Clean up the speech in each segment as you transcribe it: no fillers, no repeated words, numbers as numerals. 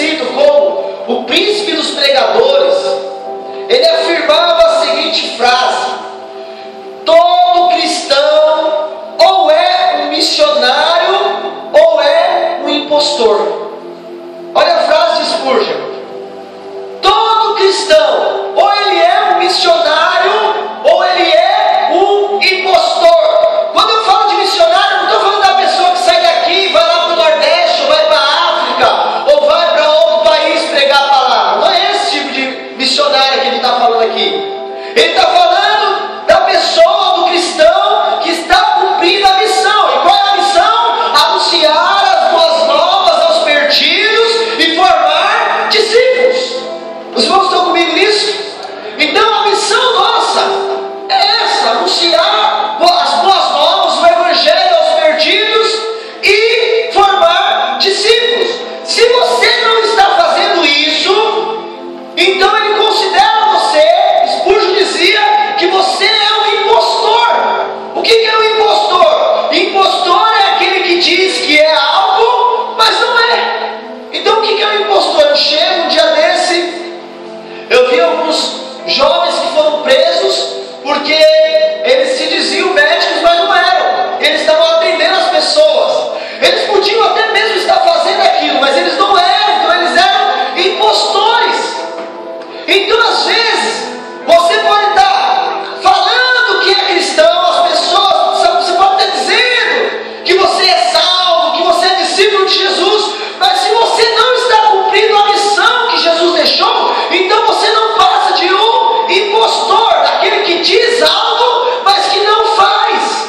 conhecido como o príncipe dos pregadores, ele afirmava a seguinte frase: todo cristão ou é um missionário ou é um impostor. Olha a frase de Spurgeon: todo cristão ou ele é um missionário ou ele é um impostor. Quando eu falo de missionário, não estou falando da pessoa que sai daqui, vai lá para o Nordeste, ou vai para a África, ou vai para outro país pregar a palavra. Não é esse tipo de missionário que ele está falando aqui. Ele está falando da pessoa, do cristão que está cumprindo a missão. E qual é a missão? Anunciar as boas novas aos perdidos e formar discípulos. Os irmãos estão comigo nisso? Então a missão nossa é essa: anunciar as boas novas, o evangelho aos perdidos e formar discípulos. Se você não está fazendo isso, então ele considera você, Spurgeon dizia, que você é um impostor. O que é um impostor? Impostor é aquele que diz que é algo, mas não é. Então o que é um impostor? Eu chego um dia desse, eu vi alguns jovens que foram presos porque eles se diziam médicos, mas não eram. Eles estavam atendendo as pessoas. Eles podiam até mesmo estar fazendo aquilo, mas eles não eram. Então eles eram impostores. Então às vezes você pode estar falando que é cristão, as pessoas, você pode estar dizendo que você é salvo, que você é discípulo de Jesus, mas se você não está cumprindo a missão que Jesus deixou, então você não passa de um impostor, daquele que diz algo, mas que não faz,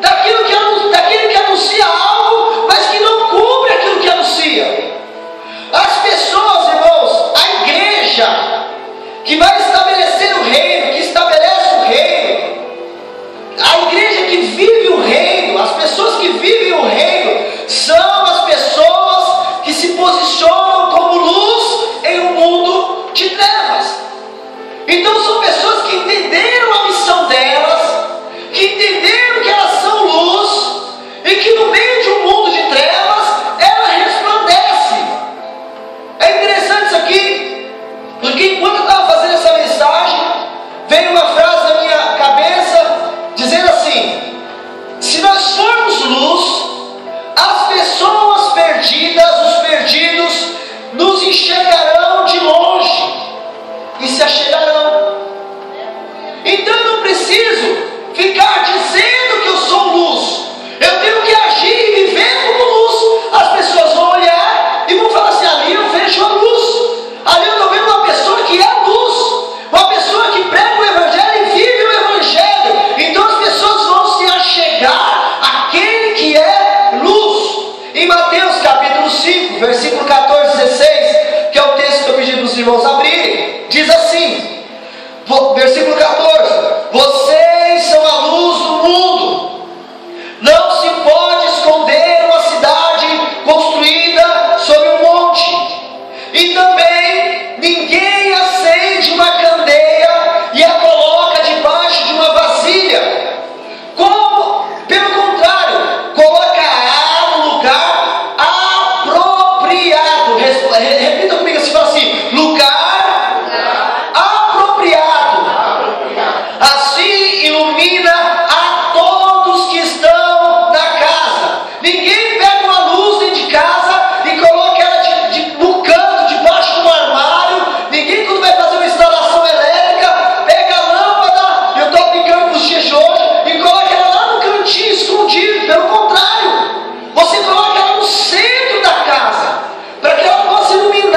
daquele que anuncia algo, mas que não cumpre aquilo que anuncia. As pessoas, irmãos, a igreja que vai estabelecer o reino, que estabelece o reino, a igreja que vive o reino, as pessoas que vivem o reino, são as pessoas que se posicionam como luz em um mundo de trevas. Então são pessoas que entenderam a missão delas, que entenderam que elas são luz, e que no meio de um mundo de trevas, ela resplandece. É interessante isso aqui, porque enquanto eu estava fazendo essa mensagem, veio uma frase na minha cabeça, dizendo assim: se nós formos luz, as pessoas perdidas, os perdidos, nos enxergarão de longe e se achegarão. Então eu não preciso ficar dizendo que eu sou luz. Eu tenho que agir e viver como luz. As pessoas vão olhar e vão falar assim: ali eu vejo a luz, ali eu estou vendo uma pessoa que é luz, uma pessoa que prega o evangelho e vive o evangelho. Então as pessoas vão se achegar àquele que é luz. Em Mateus capítulo 5, versículo 14 e 16, que é o texto que eu pedi para os irmãos abrirem, diz assim, versículo 14: vocês são a luz do mundo. Não se pode esconder uma cidade construída sobre um monte. E também ninguém acende uma candeia e a coloca debaixo de uma vasilha. Como, pelo contrário, coloca no lugar apropriado. Repita comigo assim, fala assim: lugar apropriado. Assim ilumina a todos que estão na casa. Ninguém pega uma luz dentro de casa e coloca ela no canto, debaixo de um armário. Ninguém, quando vai fazer uma instalação elétrica, pega a lâmpada, eu estou aplicando para os dias de hoje, e coloca ela lá no cantinho escondido. Pelo contrário, você coloca ela no centro da casa, para que ela possa iluminar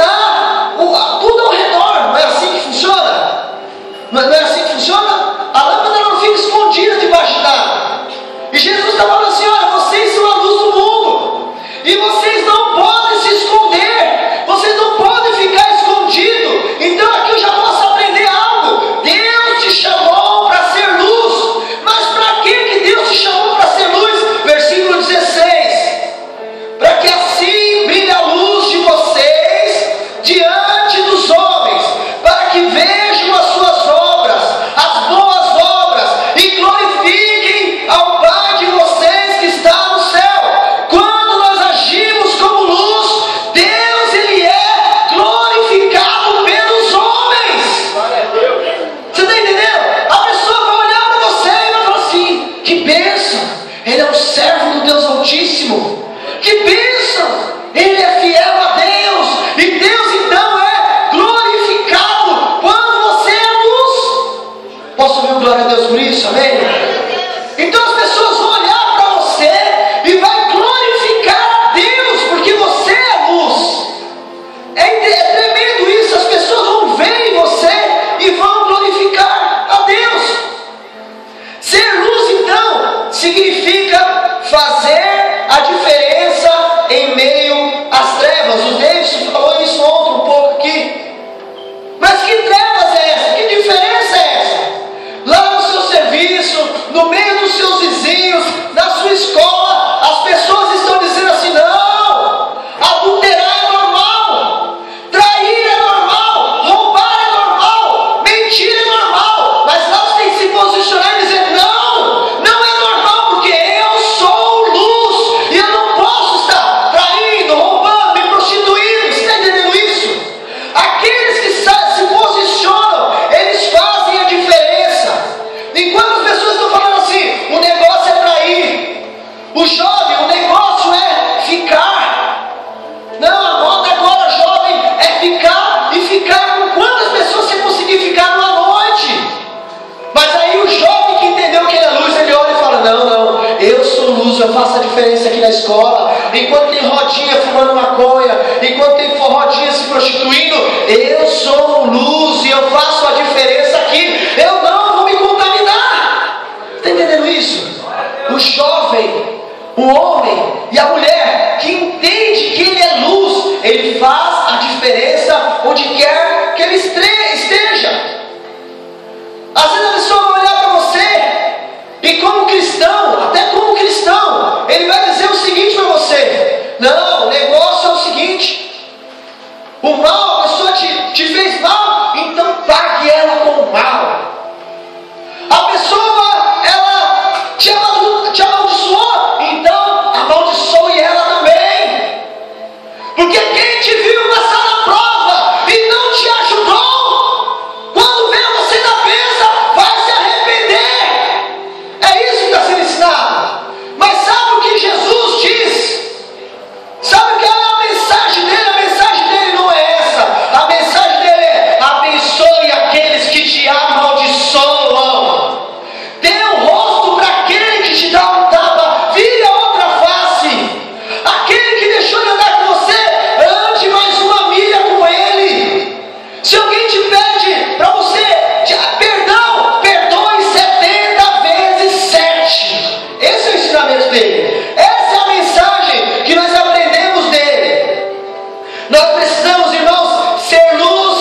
eu faço a diferença aqui na escola, enquanto tem rodinha fumando maconha, enquanto tem rodinha se prostituindo, eu sou luz e eu faço a diferença aqui, eu não vou me contaminar. Está entendendo isso? O jovem, o homem e a mulher que entende que ele é luz, ele faz a diferença onde quer que ele esteja. Às vezes a pessoa vai olhar para você e como cristão, até como cristão, ele vai dizer o seguinte para você: não, o negócio é o seguinte, o mal, a pessoa te fez mal, então pague ela com o mal. A pessoa, ela te amaldiçoou, então amaldiçoe ela também. Porque quem te viu passar na prova e não te ajudou, quando vê você na mesa, vai se arrepender. É isso que está sendo ensinado. Mas sabe o que Jesus diz? Sabe qual é a mensagem dele? A mensagem dele não é essa. A mensagem dele é: abençoe aqueles que te amaldiçoam. Dê um rosto para aquele que te dá um tapa. Vire a outra face. Aquele que deixou de andar com você, ande mais uma milha com ele. Se alguém te pede para você perdão, perdoe 70 vezes 7. Esse é o ensinamento dele. Essa é a mensagem que nós aprendemos dele. Nós precisamos, irmãos, ser luz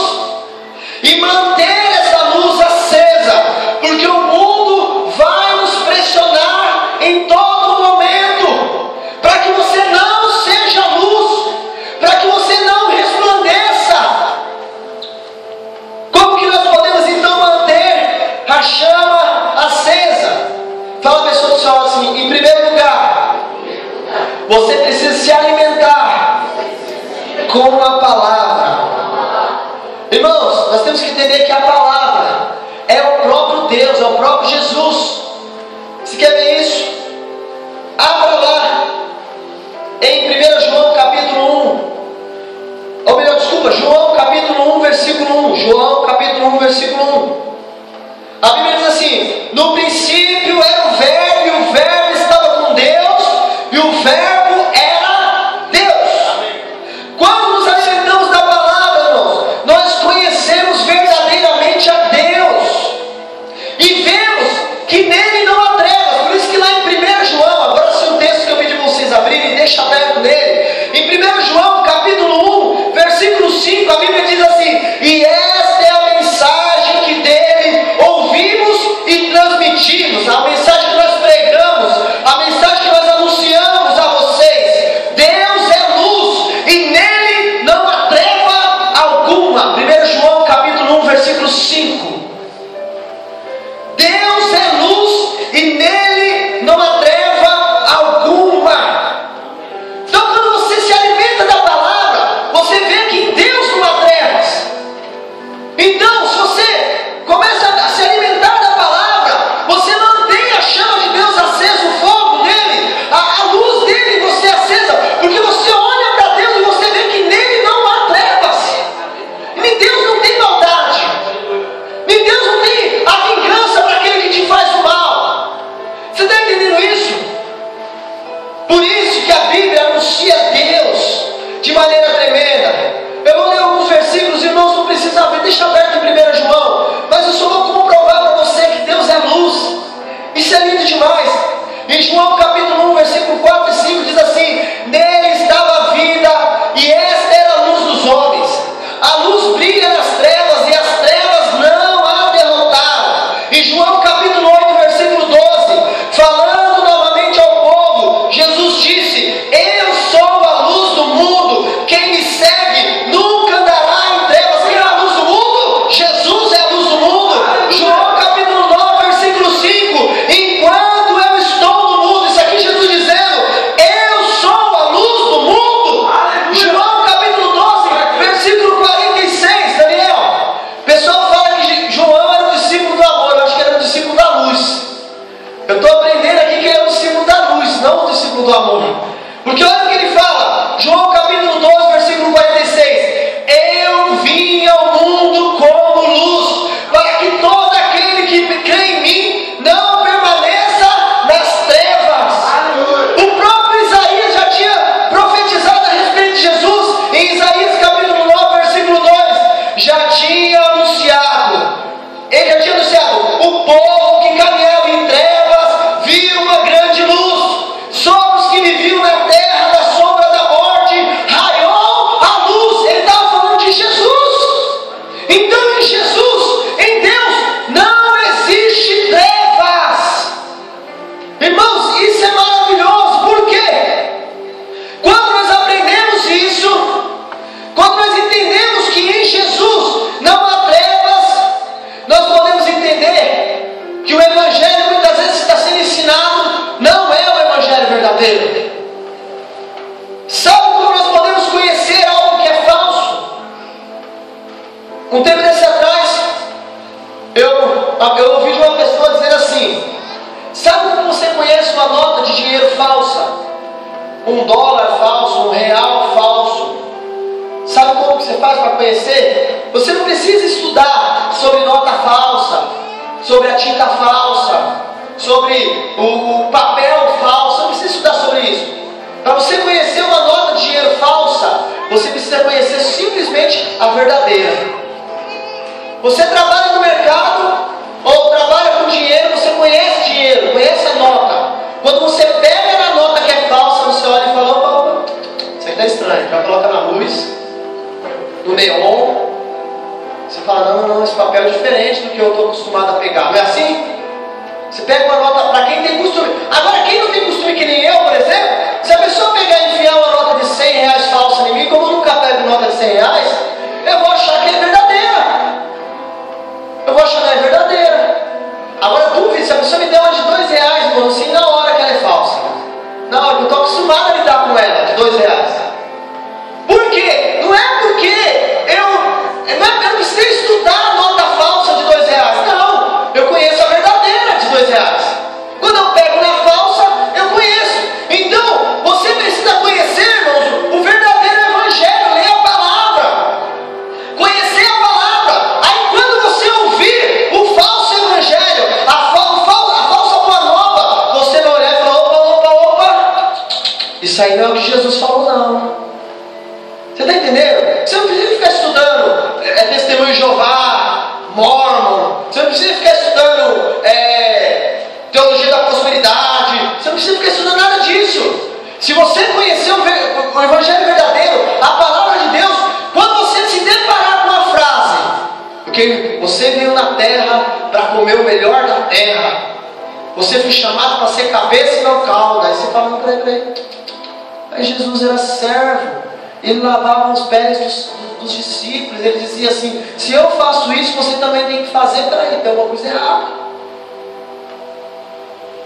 e manter essa luz acesa, porque o mundo vai nos pressionar em todo momento para que você não seja luz, para que você não resplandeça. Como que nós podemos então manter a chama acesa? Fala a pessoa do seu lado assim: em primeiro lugar, você precisa se alimentar com a palavra. Irmãos, nós temos que entender que a palavra é o próprio Deus, é o próprio Jesus. Você quer ver isso? Abra lá em 1 João capítulo 1. Ou melhor, desculpa, João capítulo 1, versículo 1. João capítulo 1, versículo 1. A Bíblia diz assim: no princípio era o verbo, e o verbo estava com Deus, e o verbo era Deus. Quando nos alimentamos da palavra, irmãos, nós conhecemos verdadeiramente a Deus e vemos que nele não há trevas. Por isso que lá em 1 João, agora sim, o texto que eu pedi para vocês abrirem, deixa aberto nele. Em 1 João capítulo 1, versículo 5, a Bíblia diz assim: e esta é a mensagem que dele ouvimos e transmitimos, a mensagem que nós pregamos, a mensagem que nós anunciamos a vocês. Deus é luz e nele não há treva alguma. 1 João capítulo 1, versículo 5. Deus é luz e nele não há treva alguma. Então, quando você se alimenta da palavra, você vê que em Deus não há trevas. Então, se você começa a se alimentar da palavra, você mantém a chama de Deus acesa, o fogo dele, a luz dele em você acesa, porque você olha para Deus e você vê que nele não há trevas. Em Deus não tem maldade. Em Deus não tem a vingança para aquele que te faz o mal. Você está entendendo isso? Por isso que a Bíblia anuncia Deus de maneira tremenda. Eu vou ler alguns versículos, irmãos, não precisa ver, deixa aberto em 1 João, mas eu só vou comprovar para você que Deus é luz. Isso é lindo demais. Em João capítulo 1, versículo 4 e 5 diz assim: nele estava a vida, e esta era a luz dos homens. A luz brilha nas trevas, e as trevas não a derrotaram. Em João capítulo 8, versículo 12, falando novamente ao povo, Jesus disse: eu sou a luz do mundo, quem me segue nunca andará em trevas. Quem é a luz do mundo? Jesus é a luz do mundo. João capítulo 9, versículo 5, enquanto eu estou no mundo, isso aqui Jesus dizendo: eu sou faz para conhecer? Você não precisa estudar sobre nota falsa, sobre a tinta falsa, sobre o papel falso. Você não precisa estudar sobre isso. Para você conhecer uma nota de dinheiro falsa, você precisa conhecer simplesmente a verdadeira. Você trabalha no mercado ou trabalha com dinheiro, você conhece dinheiro, conhece a nota. Quando você pega na nota que é falsa, você olha e fala: opa, isso aqui está estranho. Já coloca na luz, no neon. Você fala: não, esse papel é diferente do que eu estou acostumado a pegar. Não é assim? Você pega uma nota, para quem tem costume. Agora, quem não tem costume, que nem eu, por exemplo, se a pessoa pegar e enfiar uma nota de 100 reais falsa em mim, como eu nunca pego nota de 100 reais, eu vou achar que é verdadeira. Eu vou achar que não é verdadeira. Agora, dúvida, se a pessoa me der uma de 2 reais, irmão, assim, na hora que ela é falsa. Na hora que eu estou acostumado a lidar com ela, de 2 reais. Por quê? Não é porque eu não preciso estudar a nota falsa de 2 reais. Não, eu conheço a verdadeira de 2 reais. Quando eu pego na falsa, eu conheço. Então, você precisa conhecer, irmãos, o verdadeiro evangelho. Ler a palavra, conhecer a palavra. Aí quando você ouvir o falso evangelho, a falsa boa nova, você vai olhar e falar: opa, isso aí não é o que Jesus falou, não. Você está entendendo? Você não precisa ficar estudando testemunho de Jeová, Mormon. Você não precisa ficar estudando teologia da prosperidade. Você não precisa ficar estudando nada disso. Se você conhecer o evangelho verdadeiro, a palavra de Deus, quando você se deparar com uma frase, porque você veio na terra para comer o melhor da terra, você foi chamado para ser cabeça e não cauda. Aí você fala: não, peraí. Aí Jesus era servo. Ele lavava os pés dos discípulos. Ele dizia assim: se eu faço isso, você também tem que fazer. Peraí, tem alguma coisa errada.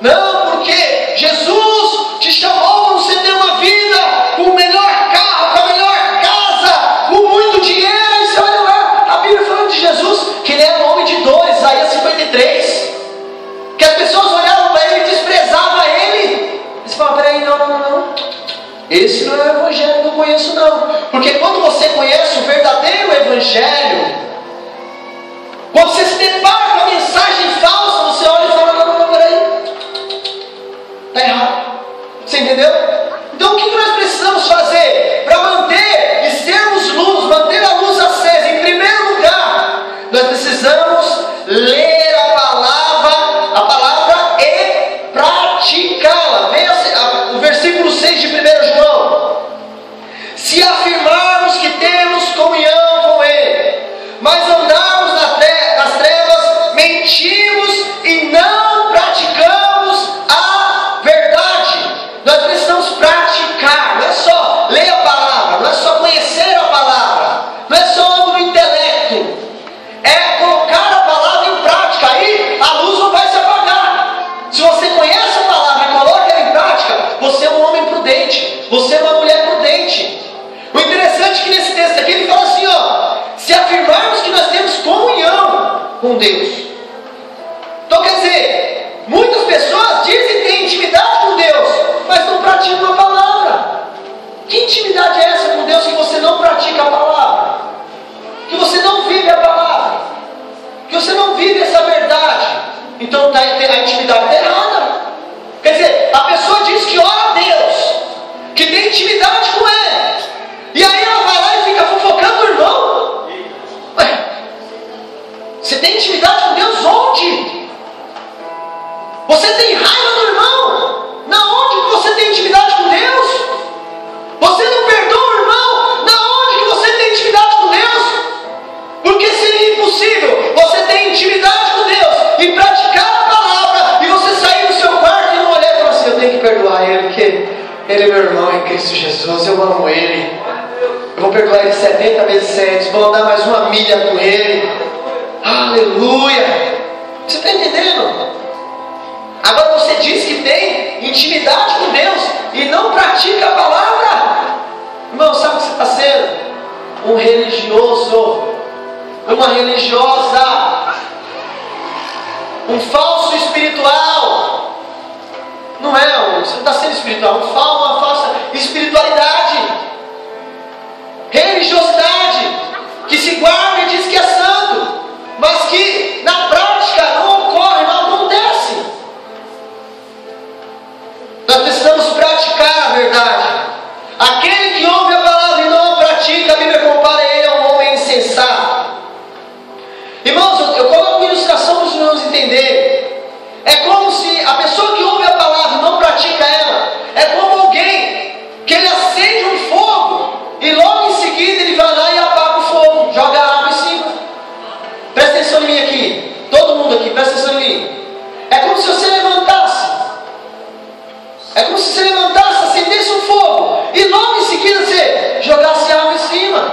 Não, porque Jesus te chamou para você ter uma vida com o melhor carro, com a melhor casa, com muito dinheiro. Aí você olha lá, a Bíblia falando de Jesus, que ele era um homem de dor, Isaías 53. Que as pessoas olhavam para ele e desprezavam ele. E você fala: peraí, não. Esse não é o evangelho que eu conheço, não. Porque quando você conhece o verdadeiro evangelho, quando você se depara com a mensagem falsa, você olha e fala: não, peraí, está errado. Você entendeu? Então o que nós precisamos fazer para manter e sermos luz, manter a luz acesa? Em primeiro lugar, nós precisamos ler a palavra e praticá-la. Veja o versículo 6 de 1 João: se afirmarmos que temos comunhão com Ele, mas andarmos nas trevas, mentimos e não praticamos a verdade. Nós precisamos praticar. Não é só ler a palavra, não é só conhecer a palavra, não é só algo do intelecto, é colocar a palavra em prática. Aí a luz não vai se apagar. Se você conhece a palavra e coloca ela em prática, você é um homem prudente, você é uma mulher prudente. O interessante é que nesse texto aqui ele fala assim: se afirmarmos que nós temos comunhão com Deus. Então quer dizer, muitas pessoas dizem que têm intimidade com Deus, mas não praticam a palavra. Que intimidade é essa com Deus que você não pratica a palavra? Que você não vive a palavra? Que você não vive essa verdade? Então a intimidade está errada. Quer dizer, a pessoa diz que ora a Deus, que tem intimidade com Ele, e aí ela vai lá e fica fofocando o irmão. Ué, você tem intimidade com Deus onde? Você tem raiva do irmão? Na onde que você tem intimidade com Deus? Você não perdoa o irmão? Na onde que você tem intimidade com Deus? Porque seria impossível você ter intimidade com Deus e praticar a palavra e você sair do seu quarto e não olhar e falar assim: eu tenho que perdoar ele, porque ele é meu irmão em Cristo Jesus, eu amo ele, eu vou perdoar ele 70 vezes 7, vou andar mais uma milha com ele. Aleluia! Você está entendendo? Agora você diz que tem intimidade com Deus e não pratica a palavra. Irmão, sabe o que você está sendo? Um religioso, uma religiosa, um falso espiritual. Não é, você não está sendo espiritual, uma falsa espiritualidade, religiosidade. em mim aqui. Todo mundo aqui, presta atenção em mim. É como se você levantasse. É como se você levantasse, acendesse um fogo. E logo em seguida você jogasse água em cima.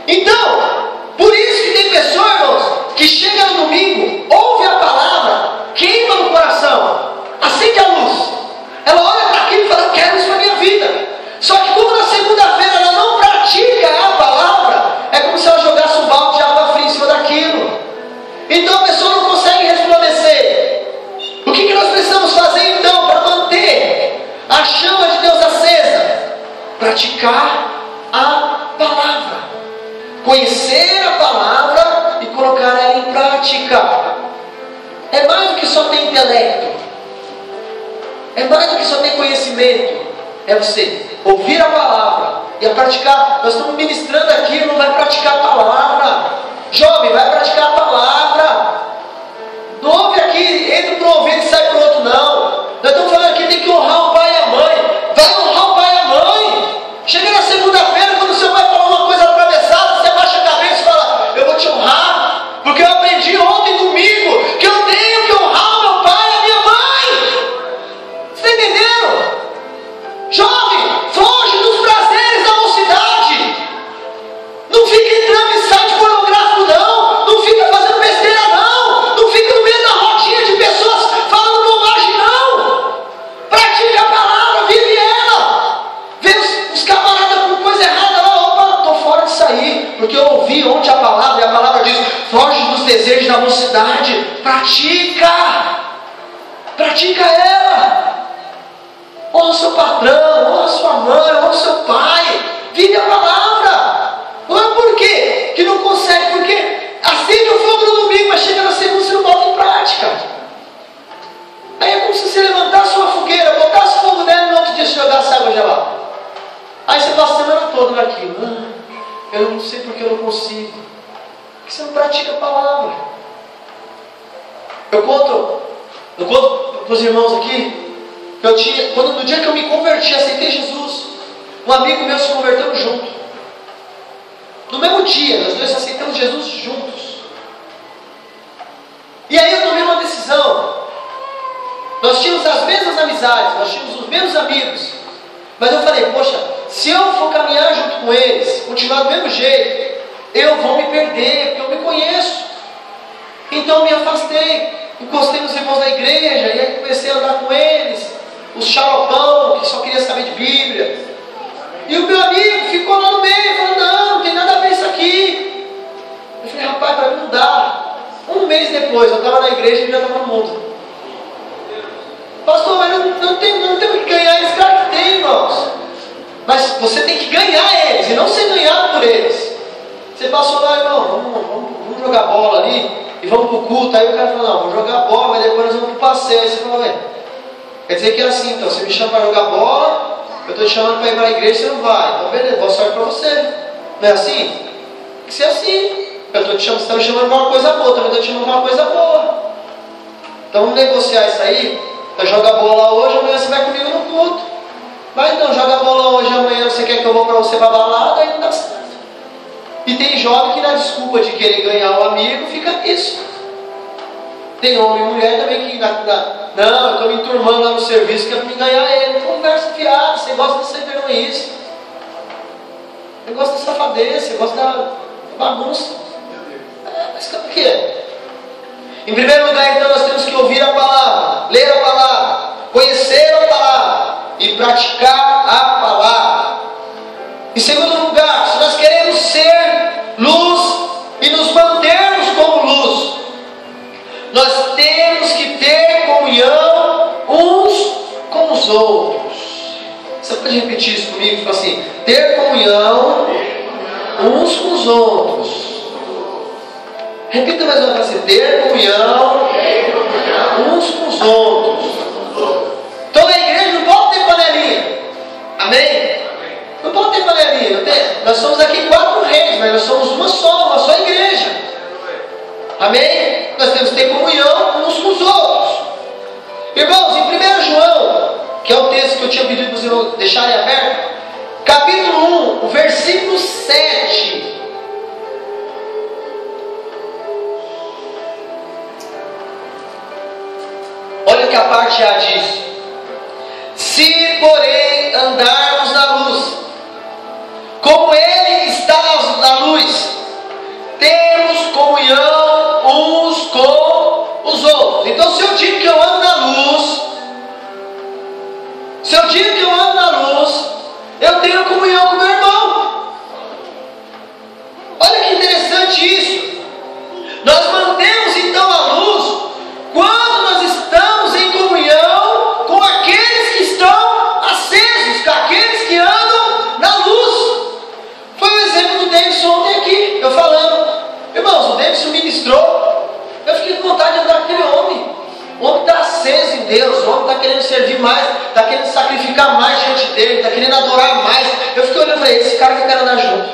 Então, por isso que tem pessoas, irmãos, que chega no domingo, ouve a palavra, queima no coração, acende a luz. Ela olha para aquilo e fala, quero isso para a minha vida. Só que como na segunda-feira ela não pratica a palavra, é como se ela jogasse um balde de água fria em cima daquilo. Então a pessoa não consegue resplandecer. O que nós precisamos fazer então para manter a chama de Deus acesa? Praticar a palavra. Conhecer a palavra e colocar ela em prática. É mais do que só ter intelecto. É mais do que só ter conhecimento. É você ouvir a palavra e a praticar. Nós estamos ministrando aqui, não vai praticar a palavra. Jovem, vai praticar a palavra. Não ouve aqui, entra para um ouvido e sai para o outro, não. Nós estamos falando aqui, tem que honrar o pai e a mãe. Vai honrar o pai e a mãe. Chega na segunda-feira, quando o seu pai falar uma coisa atravessada, você baixa a cabeça e fala, eu vou te honrar, porque eu aprendi ontem, domingo, que eu tenho que honrar o meu pai e a minha mãe. Você está entendendo? Jovem, foge dos prazeres da mocidade. Não fica entrando em site pornográfico, não. Não fica fazendo besteira, não. Não fica no meio da rodinha de pessoas falando bobagem, não. Pratica a palavra, vive ela. Vê os camaradas com coisa errada lá. Opa, estou fora disso aí. Porque eu ouvi ontem a palavra, e a palavra diz, foge dos desejos da mocidade. Pratica. Pratica ela. Honra o seu patrão, honra a sua mãe, honra o seu pai. Vive a palavra. Não é por quê que não consegue, porque acende o fogo no domingo, mas chega na segunda você não bota em prática. Aí é como se você levantasse uma fogueira, botasse fogo nela e no outro dia você jogasse água gelada. Aí você passa a semana toda naquilo. Eu não sei porque eu não consigo. Porque você não pratica a palavra. Eu conto para os irmãos aqui, que eu tinha, no dia que eu me converti, aceitei Jesus, um amigo meu se converteu junto. No mesmo dia, nós dois aceitamos Jesus juntos. E aí eu tomei uma decisão. Nós tínhamos as mesmas amizades, nós tínhamos os mesmos amigos. Mas eu falei, poxa, se eu for caminhar junto com eles, continuar do mesmo jeito, eu vou me perder, porque eu me conheço. Então eu me afastei, encostei nos irmãos da igreja, e aí comecei a andar com eles, os xaropão, que só queria saber de Bíblia. E o meu amigo ficou lá no meio, falou, não tem nada a ver isso aqui. Eu falei, rapaz, para mim não dá. Um mês depois, eu estava na igreja e já estava no mundo. Pastor, mas não temos que ganhar eles. Claro que tem, irmãos. Mas você tem que ganhar eles, e não ser ganhado por eles. Você passou lá, irmão, vamos jogar bola ali, e vamos pro culto. Aí o cara falou, não, vamos jogar bola, mas depois nós vamos pro passeio. Aí você falou, quer dizer que é assim, então, você me chama para jogar bola, eu estou te chamando para ir para a igreja, você não vai. Então beleza, boa sorte para você. Não é assim? Tem que ser assim. Eu estou te chamando, você está me chamando para uma coisa boa, também estou te chamando para uma coisa boa. Então vamos negociar isso aí. Eu jogo a bola hoje, amanhã você vai comigo no culto. Mas então, joga a bola hoje, amanhã você quer que eu vou para você para balada, aí não dá certo. E tem jovem que na desculpa de querer ganhar o amigo, fica nisso. Tem homem e mulher também que não, eu estou me enturmando lá no serviço que é para me ganhar ele. Conversa fiada, você gosta de ser vergonhice. Você gosta de safadeza, você gosta da bagunça. Mas o quê? Em primeiro lugar, então, nós temos que ouvir a palavra, ler a palavra, conhecer a palavra e praticar a palavra. Em segundo lugar, se nós queremos ser luz e nos mantermos como luz, nós temos que ter comunhão uns com os outros. Você pode repetir isso comigo? Fala assim, ter comunhão uns com os outros. Repita mais uma vez, ter comunhão uns com os outros. Então na igreja não pode ter panelinha. Amém? Não pode ter panelinha. Nós somos aqui 4 reis, mas nós somos uma só igreja. Amém? Nós temos que ter comunhão uns com os outros. Irmãos, em 1 João, que é o texto que eu tinha pedido para os irmãos deixarem aberto, capítulo 1, o versículo 7. chatear disso. Se, porém, andarmos na luz, como Ele está na luz, temos comunhão uns com os outros. Então, se eu digo que eu ando na luz, eu tenho comunhão com meu irmão. Olha que interessante isso. Nós mantemos então a luz quando nós estamos em comunhão com aqueles que estão acesos, com aqueles que andam na luz. Foi o exemplo do Davidson ontem aqui, eu falando. Irmãos, o Davidson ministrou, eu fiquei com vontade de andar com aquele homem. O homem está aceso em Deus, o homem está querendo servir mais, está querendo sacrificar mais diante dele, está querendo adorar mais. Eu fiquei olhando para ele, esse cara que eu quero andar junto.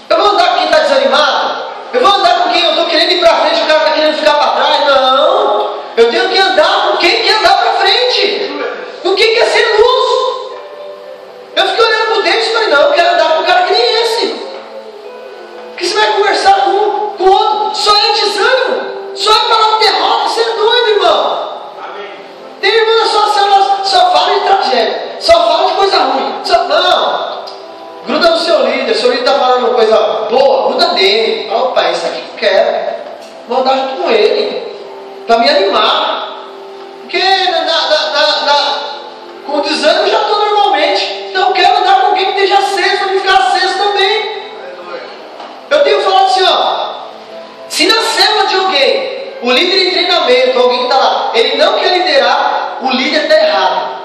Eu vou andar com quem está desanimado? Eu vou andar com quem eu estou querendo ir para frente e o cara está querendo ficar para trás? Não! Eu tenho que andar com quem quer andar para frente, com quem quer ser luz. Eu fiquei olhando para o Davis e falei, não, eu quero andar com um cara que nem esse. Porque você vai conversar com o outro, só é desânimo. Só é palavra de derrota, você é doido, irmão. Amém. Tem irmão na sua célula, só fala de tragédia, só fala de coisa ruim. Não, gruda no seu líder está falando uma coisa boa, gruda nele. Opa, isso aqui que eu quero. Vou andar junto com ele, para me animar. Porque com o desânimo eu já estou normalmente. Então eu quero andar com alguém que esteja aceso, para me ficar aceso também. Eu tenho falado assim, ó. Se na célula de alguém, o líder em treinamento, alguém que está lá, ele não quer liderar, o líder está errado.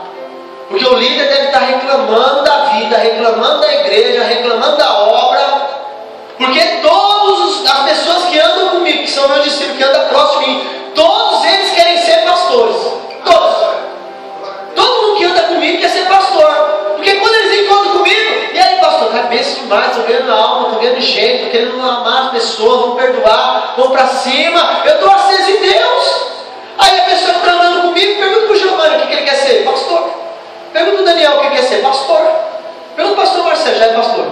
Porque o líder deve estar reclamando da vida, reclamando da igreja, reclamando da obra. Porque todas as pessoas que andam comigo, que são meus discípulos, que andam próximo de mim, todos eles querem ser pastores. Todos. Todo mundo que anda comigo quer ser pastor. Porque quando eles encontram comigo, e aí pastor, cabeça demais, estou ganhando alma, estou ganhando jeito, estou querendo amar as pessoas, vamos perdoar, vamos para cima, eu estou aceso em Deus. Aí a pessoa que está andando comigo, pergunta para o Giovanni o que ele quer ser, pastor. Pergunta para o Daniel o que ele quer ser, pastor. Pergunta para o pastor Marcelo, já é pastor.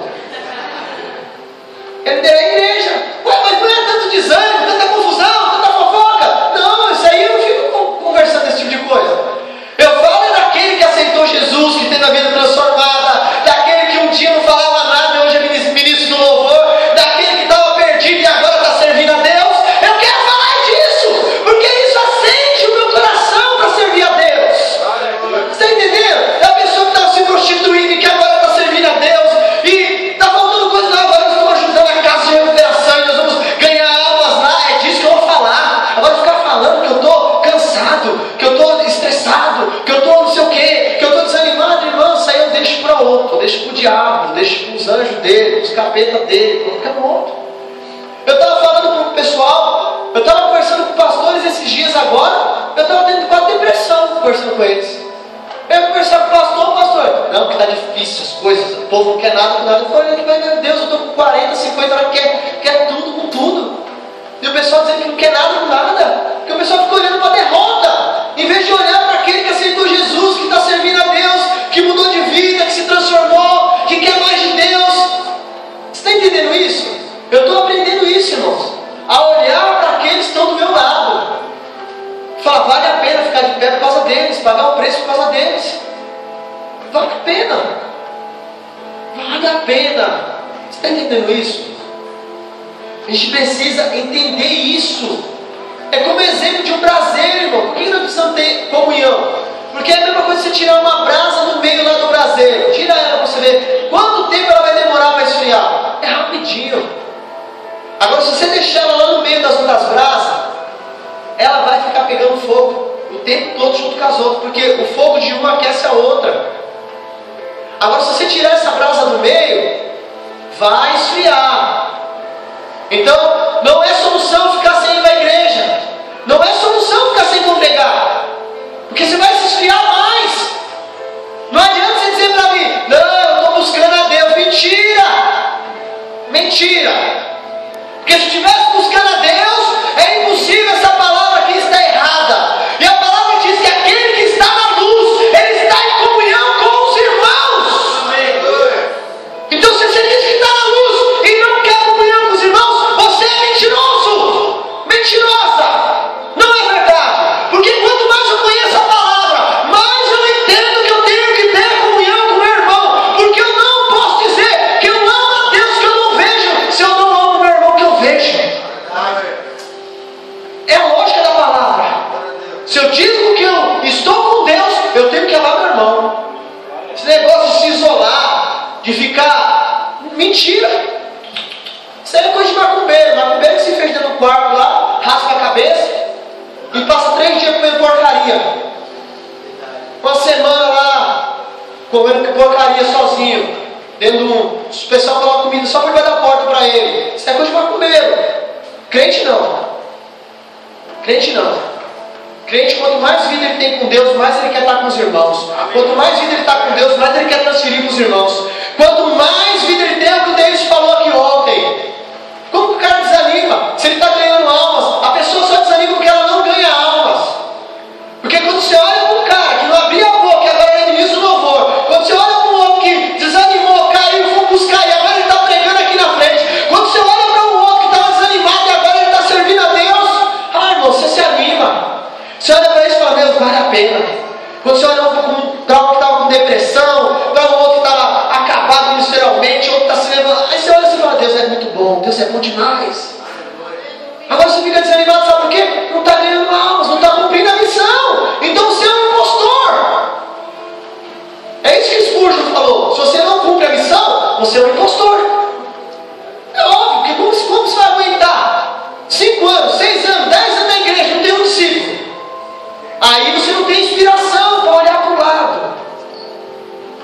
Ele lidera a igreja. Ué, mas não é tanto desânimo, tanta confusão, tanta fofoca. Não, isso aí eu não fico conversando desse tipo de coisa. Eu falo daquele que aceitou Jesus, que teve a vida transformada, daquele que um dia não falava nada e hoje é ministro do louvor, daquele que estava perdido e agora está servindo a Deus. Eu quero falar disso, porque isso acende o meu coração para servir a Deus. Você está entendendo? É a pessoa que estava se prostituindo e que agora está servindo a Deus e está faltando coisa, não, agora nós estamos ajudando a casa de recuperação e nós vamos ganhar almas lá. É disso que eu vou falar. Agora ficar falando que eu estou cansado, que eu estou estressado, que eu estou não sei o quê, que eu estou desanimado, irmão, isso aí eu deixo para outro, eu deixo para o diabo, eu deixo para os anjos dele, para os capetas dele, vou ficar morto. Eu estava falando para o pessoal, eu estava conversando com pastores esses dias agora, eu estava tendo quase depressão conversando com eles. Eu ia conversar com o pastor, não, porque está difícil as coisas, o povo não quer nada com nada. Eu falei, meu Deus, eu estou com 40, 50 anos, quer tudo com tudo. E o pessoal dizendo que não quer nada com nada, porque o pessoal fica olhando para a derrota, em vez de olhar para aquele que aceitou Jesus, que está servindo a Deus, que mudou de vida, que se transformou, que quer mais de Deus. Você está entendendo isso? Eu estou aprendendo isso, irmãos, a olhar para aqueles que estão do meu lado. Fala, vale a pena ficar de pé por causa deles, pagar o preço por causa deles. Vale a pena. Vale a pena. Você está entendendo isso? A gente precisa entender isso. É como exemplo de um braseiro, irmão. Por que nós precisamos ter comunhão? Porque é a mesma coisa que você tirar uma brasa no meio lá do braseiro. Tira ela para você ver quanto tempo ela vai demorar para esfriar. É rapidinho. Agora, se você deixar ela lá no meio das outras brasas, ela vai ficar pegando fogo o tempo todo junto com as outras, porque o fogo de uma aquece a outra. Agora, se você tirar essa brasa do meio, vai esfriar. Então, não é solução ficar sem ir para a igreja, não é solução ficar sem congregar, porque você vai se esfriar mais. Não adianta você dizer para mim, não, eu estou buscando a Deus. Mentira! Mentira! Porque se estivesse buscando a Deus, é impossível, essa palavra aqui está errada. E a palavra diz que aquele que está na luz, ele está em comunhão com os irmãos. Amém. Então, se você diz que está na luz e não quer comunhão com os irmãos, você é mentiroso. Mentirosa. Não é verdade. Porque quanto mais eu conheço porcaria. Uma semana lá, comendo porcaria sozinho. Dentro o pessoal coloca comida só por debaixo da porta para ele. Isso é coisa para comer. Crente não. Crente não. Crente, quanto mais vida ele tem com Deus, mais ele quer estar com os irmãos. Quanto mais vida ele está com Deus, mais ele quer transferir para os irmãos. Quanto mais vida ele tem, é o que o Deus falou aqui ontem. Como que o cara desanima? Se ele está ganhando almas, a pessoa só desanima porque ela não ganha almas. Porque quando você olha para um cara que não abria a boca e agora é ministro do louvor, quando você olha para um outro que desanimou, caiu, foi buscar e agora ele está pregando aqui na frente, quando você olha para um outro que estava desanimado e agora ele está servindo a Deus, irmão, você se anima. Você olha para isso e fala, Deus, vale a pena. Quando você olha para um que estava com depressão, para um outro que estava acabado ministerialmente, outro está se levando, aí você olha e fala, Deus é muito bom, Deus é bom demais. Agora você fica desanimado, sabe por quê? Não está ganhando almas, não está cumprindo a missão. Então você é um impostor. É isso que Spurgeon falou. Se você não cumpre a missão, você é um impostor. É óbvio, porque como você vai aguentar 5 anos, 6 anos, 10 anos na igreja, não tem um discípulo? Aí você não tem inspiração para olhar para o lado.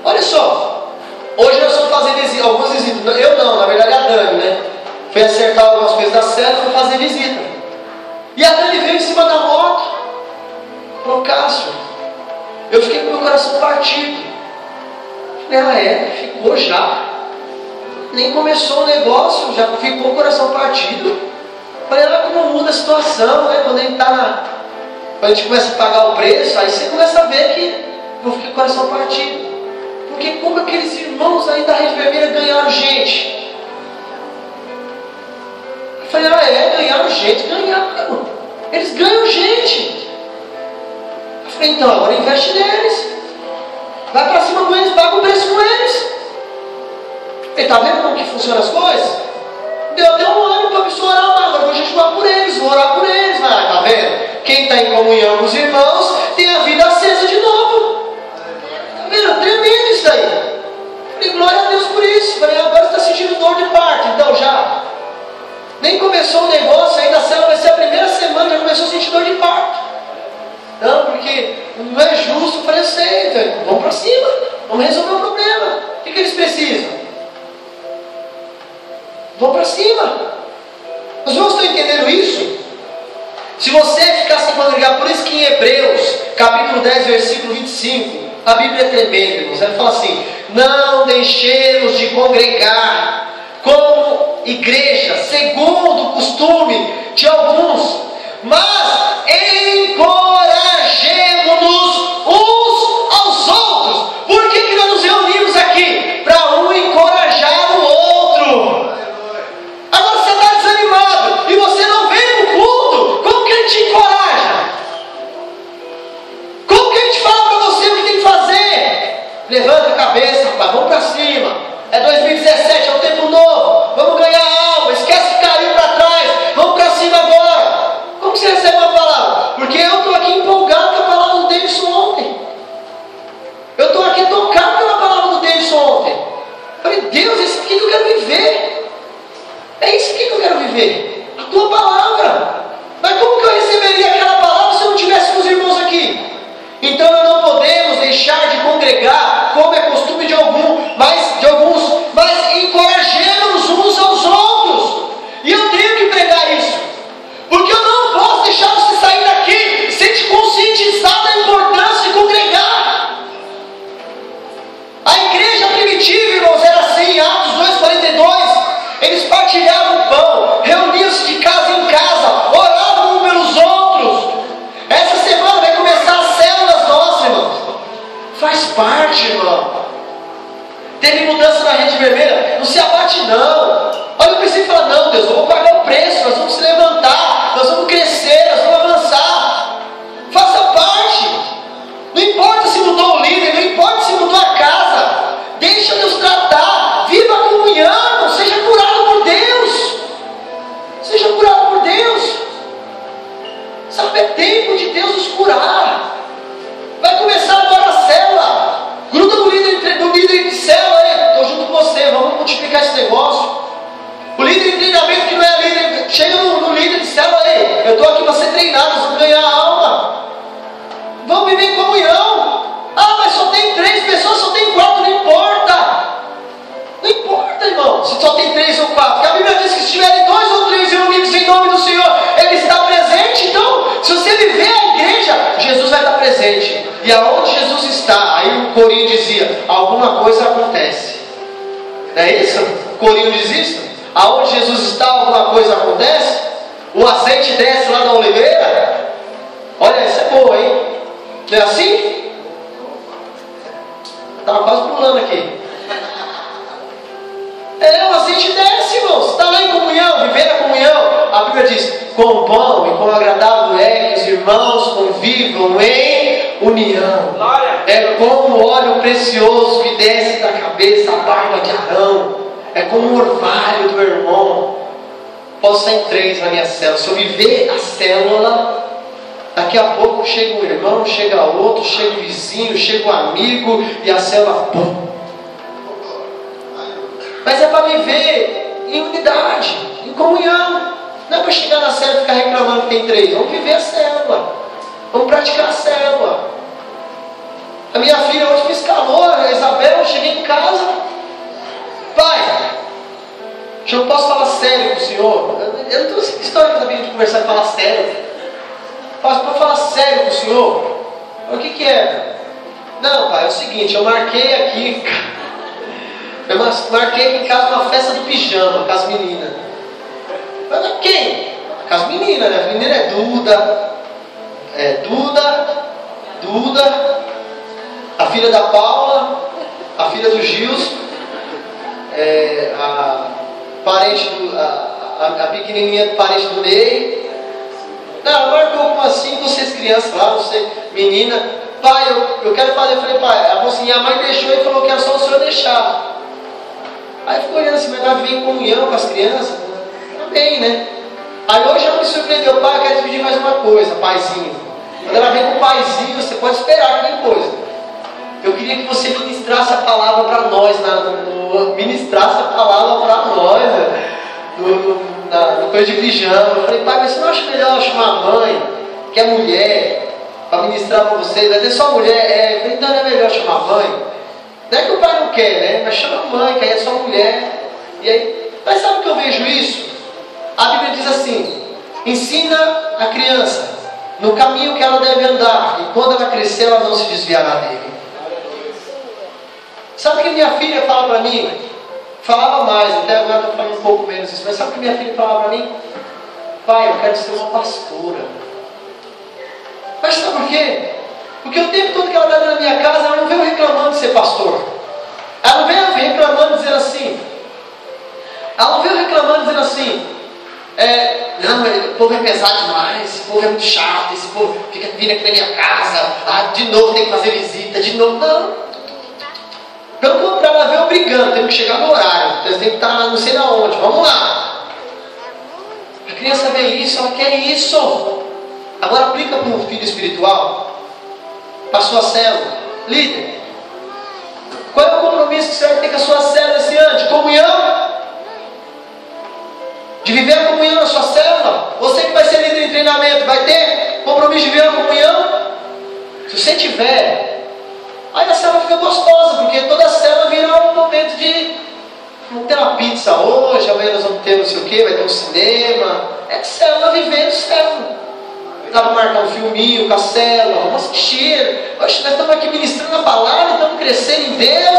Olha só, hoje nós estamos fazendo algumas visitas. Eu não, na verdade a Dani, né? Foi acertar algumas coisas da célula, foi fazer visita. E a Dani veio em cima da moto. Falou, Cássio, eu fiquei com meu coração partido. Falei, ficou já. Nem começou o negócio, já ficou o coração partido. Falei, como muda a situação, né? Quando a gente quando a gente começa a pagar o preço, aí você começa a ver que eu fiquei com o coração partido. Porque como aqueles irmãos aí da Rede Vermelha ganharam gente? Eu falei, ganharam gente, ganharam. Eles ganham gente. Eu falei, então, agora investe neles. Vai para cima com eles, paga o preço com eles. Ele está vendo como que funcionam as coisas? Deu até um ânimo para a pessoa orar lá. Agora vou jejuar por eles, vou orar por eles. Está vendo? Quem está em comunhão com os irmãos tem a vida acesa de novo. Está vendo? Tremendo isso aí. Falei, glória a Deus por isso. Falei, agora você está sentindo dor de parto. Então já. Nem começou o negócio, ainda a célula vai ser a primeira semana, já começou a sentir dor de parto. Não, porque não é justo. Eu falei, eu sei, então, vamos para cima, vamos resolver o problema. O que eles precisam? Vamos para cima. Os irmãos estão entendendo isso? Se você ficar sem congregar, por isso que em Hebreus, capítulo 10, versículo 25, a Bíblia é tremenda, irmãos. Ela fala assim, não deixemos de congregar como igreja, segundo o costume de alguns, mas encorajemo-nos uns aos outros. Por que nós nos reunimos aqui? Para um encorajar o outro. Agora você está desanimado e você não vem para o culto, como que ele te encoraja? Como que ele te fala para você o que tem que fazer? Levanta a cabeça, rapaz, vamos para cima. É 2017, é um tempo novo. Vamos ganhar alma. Esquece que caiu para trás. Vamos para cima agora. Como você recebe uma palavra? Porque eu estou aqui empolgado com a palavra do Davidson ontem. Eu estou aqui tocado pela palavra do Davidson ontem. Eu falei, Deus, isso aqui que eu quero viver. É isso aqui que eu quero viver. A tua palavra. Mas como que eu receberia aquela palavra se eu não tivesse com os irmãos aqui? Então nós não podemos deixar de congregar, como é costume de alguns, mas encorajemos uns aos outros. E eu tenho que pregar isso, porque eu não posso deixar você sair daqui sem te conscientizar da importância de congregar. A igreja primitiva, irmãos, era assim, em Atos 2,42, eles partilhavam o pão, reuniam-se de casa em casa, oravam uns pelos outros. Essa semana vai começar as células nossas, irmãos. Faz parte, irmão. Teve mudança na Rede Vermelha, não se abate não. Olha o princípio e fala, não, Deus, vamos pagar o preço, nós vamos se levantar, nós vamos crescer, nós vamos avançar. Faça parte. Não importa se mudou o líder, não importa se mudou a casa. Deixa Deus tratar. Viva a comunhão, seja curado por Deus. Seja curado por Deus. Sabe, é tempo de Deus nos curar. Vai começar agora a célula. Gruda no líder de célula aí. Estou junto com você. Vamos multiplicar esse negócio. estiverem 2 ou 3 reunidos em nome do Senhor, Ele está presente. Então, se você viver a igreja, Jesus vai estar presente. E aonde Jesus está, aí o corinho dizia, alguma coisa acontece. Não é isso? O corinho diz isso? Aonde Jesus está, alguma coisa acontece? O azeite desce lá da oliveira? Olha, essa é boa, hein? Não é assim? Estava quase pulando aqui. O azeite desce, irmãos. Está lá em comunhão, viver a comunhão. A Bíblia diz, com pão e com agradável é que os irmãos convivam em união. É como o óleo precioso que desce da cabeça, a barba de Arão. É como o orvalho do irmão. Posso estar em 3 na minha célula. Se eu viver a célula, daqui a pouco chega um irmão, chega outro, chega o vizinho, chega o amigo e a célula, pum. Mas é para viver em unidade, em comunhão. Não é para chegar na célula e ficar reclamando que tem 3. Vamos viver a célula. Vamos praticar a célula. A minha filha hoje fez calor, a Isabel, eu cheguei em casa. Pai, eu posso falar sério com o senhor? Eu não tenho história que eu de conversar e falar sério. Posso falar sério com o senhor? O que é? Não, pai, é o seguinte, eu marquei aqui. Eu marquei aqui em casa uma festa do pijama com as meninas. Mas quem? Com as meninas, né? As meninas é Duda, a filha da Paula, a filha do Gilson, a parente a pequenininha parente do Ney. Não, marcou com assim, vocês crianças lá, você, menina. Pai, eu quero fazer. Eu falei, pai, ela falou assim, a mãe deixou e falou que era só o senhor deixar. Aí ficou olhando assim, mas vai vir em comunhão com as crianças? Amém, né? Aí hoje ela me surpreendeu, pai, eu quero te pedir mais uma coisa, paizinho. Quando ela vem com o paizinho, você pode esperar qualquer coisa. Eu queria que você ministrasse a palavra para nós, ministrasse a palavra para nós, no coisa de pijama. Eu falei, pai, mas você não acha melhor chamar a mãe, que é mulher, para ministrar para vocês? Vai ter só mulher? Eu falei, então não é melhor chamar a mãe? Não é que o pai não quer, né? Mas chama a mãe, que aí é só mulher. E aí, mas sabe o que eu vejo isso? A Bíblia diz assim, ensina a criança no caminho que ela deve andar, e quando ela crescer, ela não se desviará dele. Sabe o que minha filha fala para mim? Falava mais, até agora estou falando um pouco menos isso, mas sabe o que minha filha falava para mim? Pai, eu quero ser uma pastora. Mas sabe por quê? Porque o tempo todo que ela está na minha casa, ela não veio reclamando de ser pastor. Ela não veio reclamando dizendo assim. Ela não veio reclamando dizendo assim, não, o povo é pesado demais, esse povo é muito chato, esse povo fica vindo aqui na minha casa, de novo tem que fazer visita, de novo, não. Pelo contrário, ela veio obrigando, temos que chegar no horário, vocês têm que estar não sei na onde, vamos lá. A criança vê isso, ela quer isso. Agora aplica para um filho espiritual, para a sua célula. Líder, qual é o compromisso que você vai ter com a sua célula esse ano? De comunhão? De viver a comunhão na sua célula? Você que vai ser líder em treinamento, vai ter compromisso de viver a comunhão? Se você tiver, aí a célula fica gostosa, porque toda a célula vira um momento de vamos ter uma pizza hoje, amanhã nós vamos ter não sei o que, vai ter um cinema. É célula vivendo célula. Dá para marcar um filminho com a célula, vamos assistir. Oxe, nós estamos aqui ministrando a palavra, estamos crescendo em Deus.